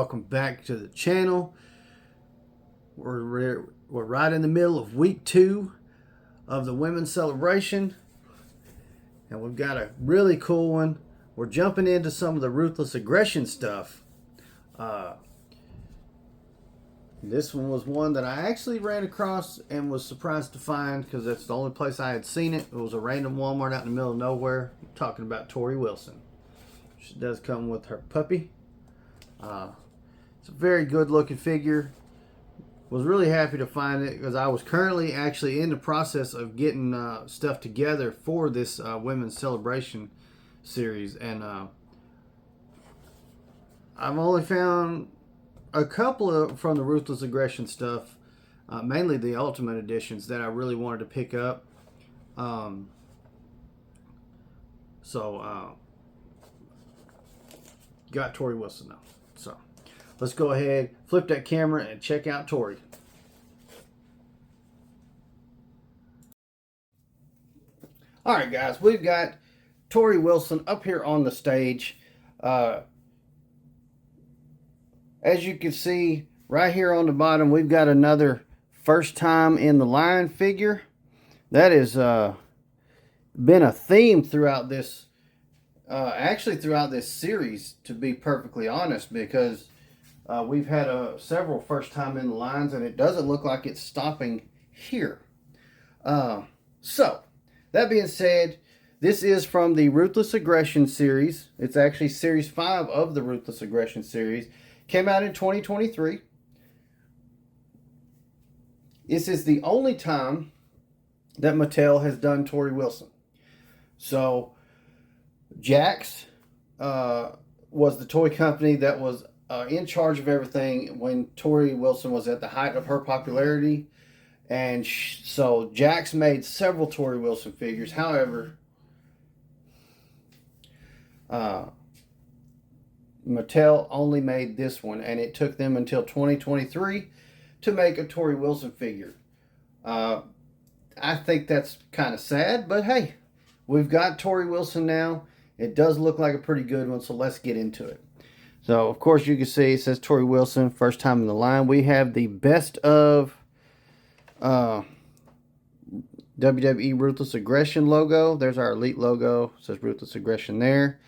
welcome back to the channel. We're right in the middle of week 2 of the women's celebration, and we've got a really cool one. We're jumping into some of the ruthless aggression stuff. This one was one that I actually ran across and was surprised to find because that's the only place I had seen it. It was a random Walmart out in the middle of nowhere. I'm talking about Torrie Wilson. She does come with her puppy. It's a very good looking figure. Was really happy to find it because I was currently actually in the process of getting stuff together for this women's celebration series, and I've only found a couple of from the Ruthless Aggression stuff, mainly the Ultimate Editions, that I really wanted to pick up. Got Torrie Wilson now. So let's go ahead, flip that camera, and check out Torrie. All right, guys, we've got Torrie Wilson up here on the stage. As you can see right here on the bottom, we've got another first time in the line figure. That has been a theme throughout this, actually throughout this series, to be perfectly honest, because we've had several first time in the lines, and it doesn't look like it's stopping here. So, that being said, this is from the Ruthless Aggression series. It's actually series 5 of the Ruthless Aggression series. Came out in 2023. This is the only time that Mattel has done Torrie Wilson. So, Jakks was the toy company that was in charge of everything when Torrie Wilson was at the height of her popularity. And so Jakks made several Torrie Wilson figures. However, Mattel only made this one, and it took them until 2023 to make a Torrie Wilson figure. I think that's kind of sad, but hey, we've got Torrie Wilson now. It does look like a pretty good one, so let's get into it. So, of course, you can see it says Torrie Wilson, first time in the line. We have the best of WWE Ruthless Aggression logo. There's our Elite logo. It says Ruthless Aggression there.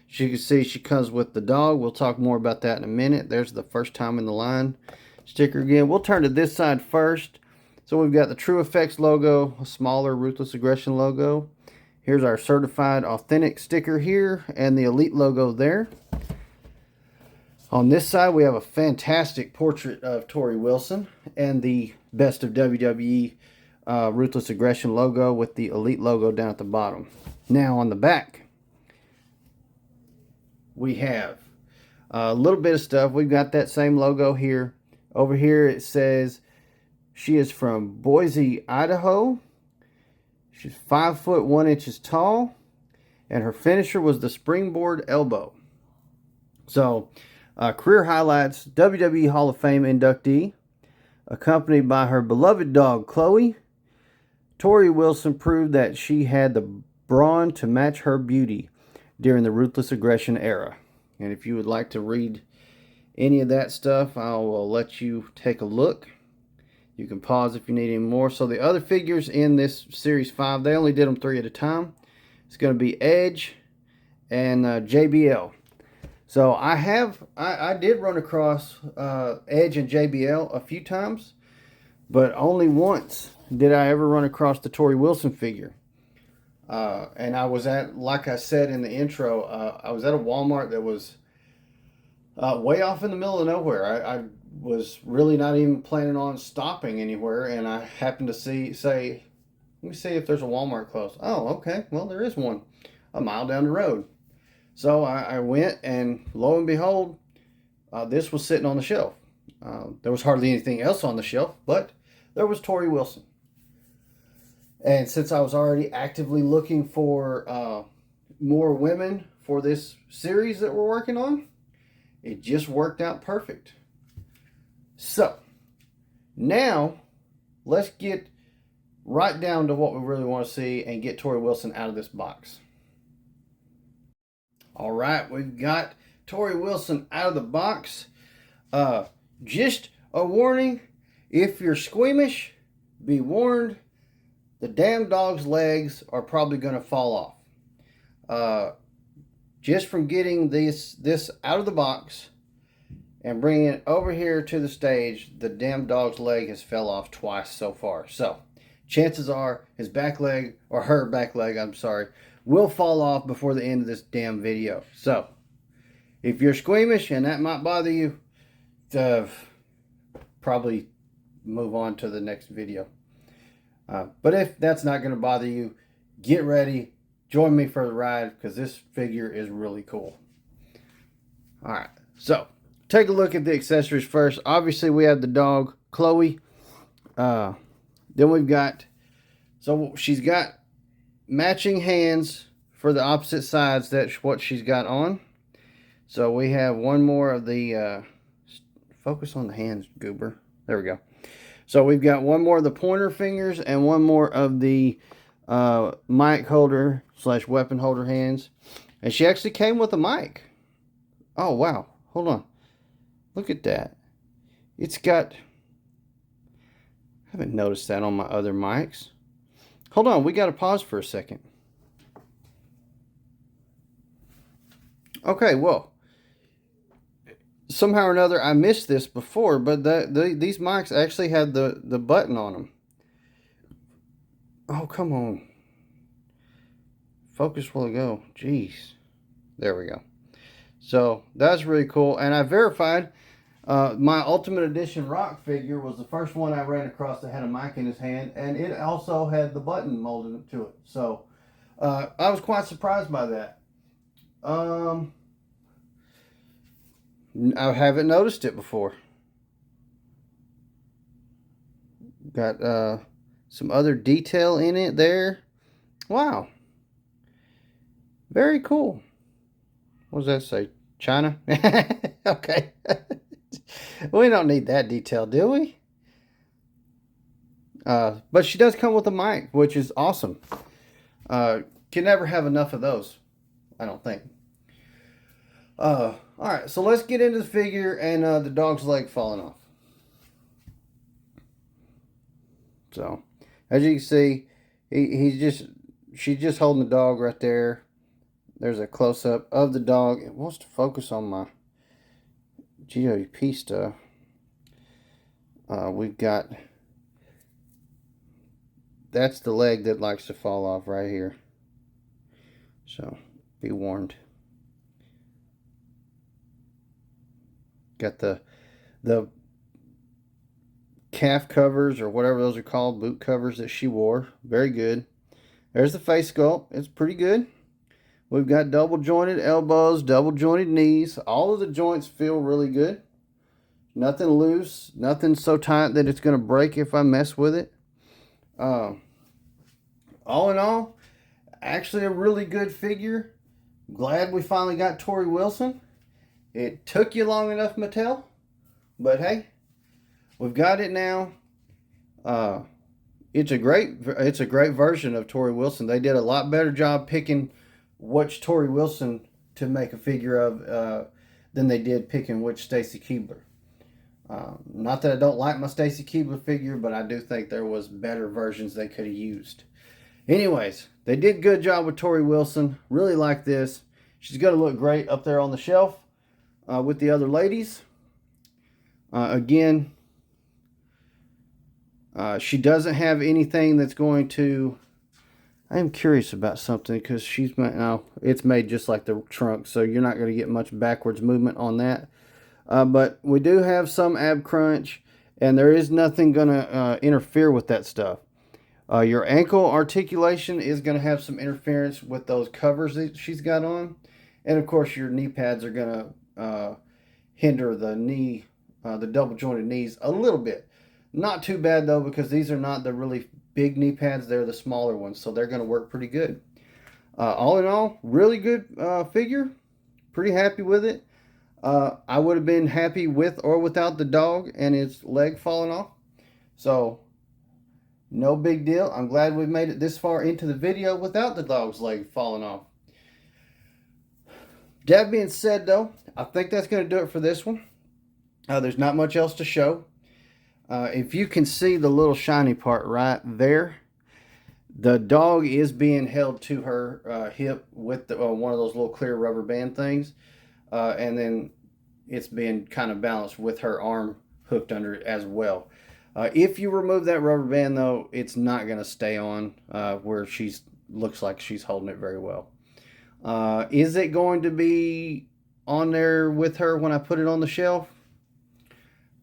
As you can see, she comes with the dog. We'll talk more about that in a minute. There's the first time in the line sticker again. We'll turn to this side first. So we've got the True Effects logo, a smaller Ruthless Aggression logo. Here's our Certified Authentic sticker here, and the Elite logo there. On this side, we have a fantastic portrait of Torrie Wilson and the Best of WWE Ruthless Aggression logo with the Elite logo down at the bottom. Now on the back, we have a little bit of stuff. We've got that same logo here. Over here it says she is from Boise, Idaho. She's 5 foot 1 inches tall, and her finisher was the springboard elbow. So, career highlights: WWE Hall of Fame inductee, accompanied by her beloved dog Chloe. Torrie Wilson proved that she had the brawn to match her beauty during the Ruthless Aggression era. And if you would like to read any of that stuff, I will let you take a look. You can pause if you need any more. So the other figures in this Series 5, they only did them 3 at a time. It's going to be Edge and JBL. So I did run across Edge and JBL a few times, but only once did I ever run across the Torrie Wilson figure. And I was at, like I said in the intro, I was at a Walmart that was way off in the middle of nowhere. I was really not even planning on stopping anywhere, and I happened to say, let me see if there's a Walmart close. Oh, okay, well, there is one a mile down the road. So I went, and lo and behold, this was sitting on the shelf. There was hardly anything else on the shelf, but there was Torrie Wilson. And since I was already actively looking for more women for this series that we're working on, it just worked out perfect. So, now, let's get right down to what we really want to see and get Torrie Wilson out of this box. All right, we've got Torrie Wilson out of the box. Just a warning, if you're squeamish, be warned, the damn dog's legs are probably going to fall off. Just from getting this out of the box and bringing it over here to the stage, the damn dog's leg has fell off twice so far. So chances are his back leg, or her back leg, I'm sorry, will fall off before the end of this damn video. So if you're squeamish and that might bother you, probably move on to the next video. But if that's not going to bother you, get ready. Join me for the ride because this figure is really cool. All right, so take a look at the accessories first. Obviously, we have the dog, Chloe. Then we've got, so she's got matching hands for the opposite sides. That's what she's got on. So we have one more of the, focus on the hands, goober. There we go. So we've got one more of the pointer fingers and one more of the mic holder / weapon holder hands. And she actually came with a mic. Oh, wow. Hold on. Look at that. It's got, I haven't noticed that on my other mics. Hold on. We got to pause for a second. Okay, well, somehow or another I missed this before, but these mics actually had the button on them. Oh, come on. Focus will go. Jeez. There we go. So that's really cool. And I verified my Ultimate Edition rock figure was the first one I ran across that had a mic in his hand, and it also had the button molded to it. So I was quite surprised by that. I haven't noticed it before. Got some other detail in it there. Wow. Very cool. What does that say? China? Okay. We don't need that detail, do we? But she does come with a mic, which is awesome. Can never have enough of those, I don't think. Alright, so let's get into the figure and the dog's leg falling off. So, as you can see, she's just holding the dog right there. There's a close-up of the dog. It wants to focus on my GWP stuff. We've got, that's the leg that likes to fall off right here. So, be warned. Got the calf covers, or whatever those are called, boot covers that she wore. Very good. There's the face sculpt. It's pretty good. We've got double jointed elbows, double jointed knees. All of the joints feel really good. Nothing loose. Nothing so tight that it's going to break if I mess with it. All in all, actually a really good figure. Glad we finally got Torrie Wilson. It took you long enough, Mattel. But hey, we've got it now. It's a great version of Torrie Wilson. They did a lot better job picking which Torrie Wilson to make a figure of than they did picking which Stacy Keibler. Not that I don't like my Stacy Keibler figure, but I do think there was better versions they could have used. Anyways, they did a good job with Torrie Wilson. Really like this. She's going to look great up there on the shelf with the other ladies. Again, she doesn't have anything that's going to... I am curious about something because she's... No, it's made just like the trunk, so you're not going to get much backwards movement on that. But we do have some ab crunch, and there is nothing going to interfere with that stuff. Your ankle articulation is going to have some interference with those covers that she's got on. And of course, your knee pads are going to hinder the knee, the double jointed knees a little bit. Not too bad though, because these are not the really big knee pads. They're the smaller ones, so they're going to work pretty good. All in all, really good figure. Pretty happy with it. I would have been happy with or without the dog and its leg falling off. So, no big deal. I'm glad we made it this far into the video without the dog's leg falling off. That being said, though, I think that's going to do it for this one. There's not much else to show. If you can see the little shiny part right there, the dog is being held to her hip with one of those little clear rubber band things. And then it's being kind of balanced with her arm hooked under it as well. If you remove that rubber band, though, it's not going to stay on where she's looks like she's holding it very well. Is it going to be on there with her when I put it on the shelf?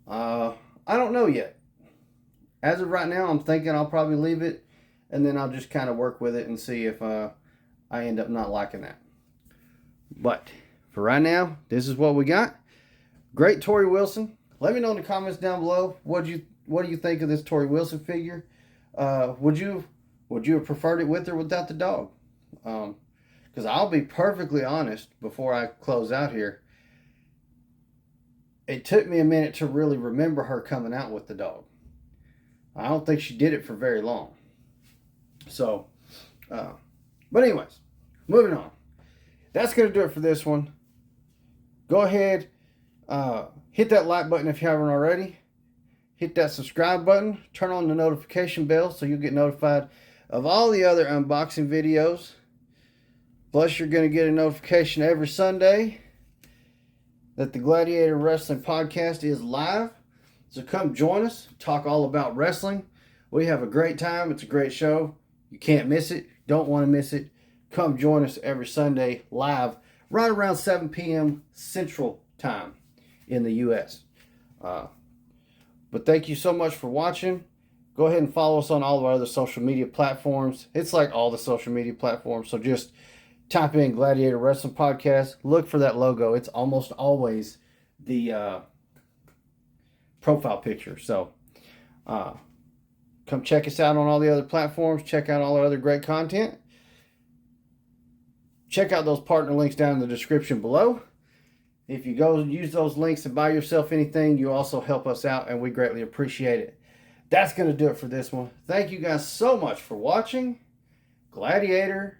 I don't know yet. As of right now, I'm thinking I'll probably leave it, and then I'll just kind of work with it and see if I end up not liking that. But for right now, this is what we got. Great Torrie Wilson. Let me know in the comments down below what do you think of this Torrie Wilson figure. Would you have preferred it with or without the dog? Because I'll be perfectly honest before I close out here. It took me a minute to really remember her coming out with the dog. I don't think she did it for very long. So, but anyways, moving on. That's going to do it for this one. Go ahead, hit that like button if you haven't already. Hit that subscribe button. Turn on the notification bell so you'll get notified of all the other unboxing videos. Plus, you're going to get a notification every Sunday that the Gladiator Wrestling Podcast is live. So come join us, talk all about wrestling. We have a great time. It's a great show. You can't miss it. Don't want to miss it. Come join us every Sunday live right around 7 p.m. Central Time in the U.S. But thank you so much for watching. Go ahead and follow us on all of our other social media platforms. It's like all the social media platforms. So just type in Gladiator Wrestling Podcast. Look for that logo. It's almost always the profile picture. So come check us out on all the other platforms. Check out all our other great content. Check out those partner links down in the description below. If you go and use those links and buy yourself anything, you also help us out, and we greatly appreciate it. That's going to do it for this one. Thank you guys so much for watching. Gladiator